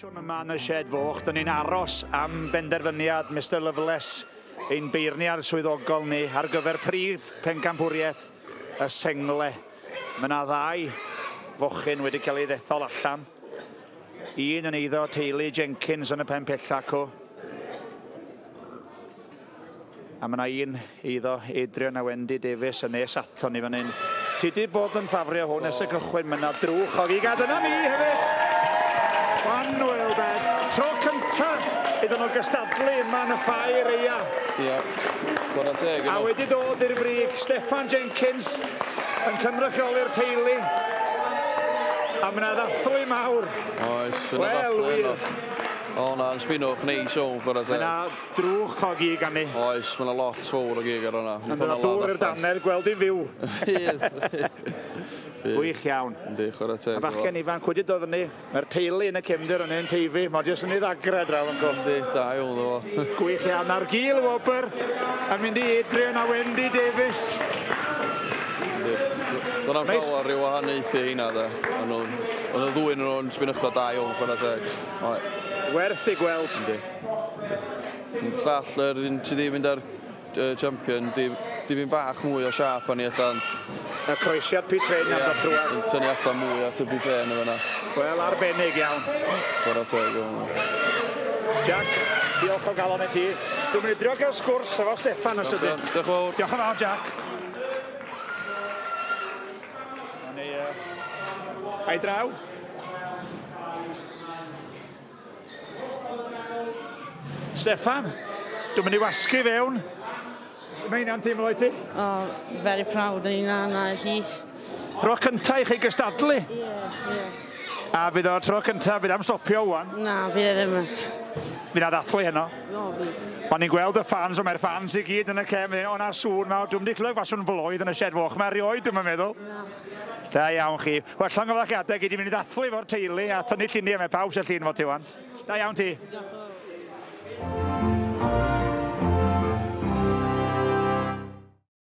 Sesiwn yma yn y Shed Foch, dyn ni'n aros am benderfyniad Mr Loveless, ein beirniad swyddogol ni ar gyfer Prif Bencampwriaeth y Sengl. Mae yna ddau fochyn wedi cael ei ddethol allan. Un yn eiddo teulu Jenkins yn y pen pellacw. A mae yna un eiddo Adrian a Wendy Davies yn nes ato ni fan hyn. Ti di bod yn ffafrio hwn ers y cychwyn, mae yna drwch o gigad yna ni hefyd. Wan Wilbed, tro cynta iddyn nhw gystadlu yma yn y ffair eia. Ie, chwarae teg. A wedi dod i'r brig, Steffan Jenkins yn cynrychioli'r teulu. A mae yna ddathlu mawr. Oes, fyna ddathlu yno. O, na'n sbinwch neis o, chwarae teg. Mae yna drwch o gig am ni. Oes, mae yna lot fawr o gig ar hwnna. Yn yna dŵr i'r daner, gweld i'n fyw. Gwych iawn. Yndi, chwarae teg. A bachgen ifanc wedi dod fyny. Mae'r teulu yn y cefndir yn ein teifi. Mae jyst yn ei ddagred draw yn gwrdd. Yndi, da iawn o. Gwych iawn. Ar gil Wobr yn mynd i Adrian a Wendy Davies. Dyna'n llawer rhyw wahaniaethu hynna, da. Ond y ddwy nhw'n sbynwchio da iawn, chwarae teg. Werth i gweld. Yndi. Llall yr un sydd wedi mynd ar champion, di mynd bach mwy o siap o'n i allan. Y croesiad Pitren am y trwad. Yn tynnu allan mwy at y Pitren o fyna. Wel, arbennig iawn. Chwarae teg iawn. Jack, diolch o galon i ti. Dwi'n mynd i drio gael sgwrs efo Steffan os ydyn. Diolch yn fawr. Diolch yn fawr, Jack. Ai draw. Steffan, dwi'n mynd i wasgu fewn. Mae hynna'n teimlo i ti? Oh, very proud o'n hynna hi. Tro cynta i chi gystadlu? Ie. A fydd o'r tro cynta, fydd am stopio wan? Na, fydd ddim. Fydd na ddathlu heno? No, fydd. O'n i'n gweld y fans, o mae'r fans i gyd yn y cefn, o'na sŵn ma, dwi'n wedi clywed faswn floedd yn y Shed Foch, mae erioed dwi'n meddwl. Na. Da iawn chi. Wel, llongyfarchiadau gyd i mynd i ddathlu fo'r teulu a tynnu lluniau, mae pawb sy'n llun fo ti wan. Da iawn ti. Diolch yn fawr.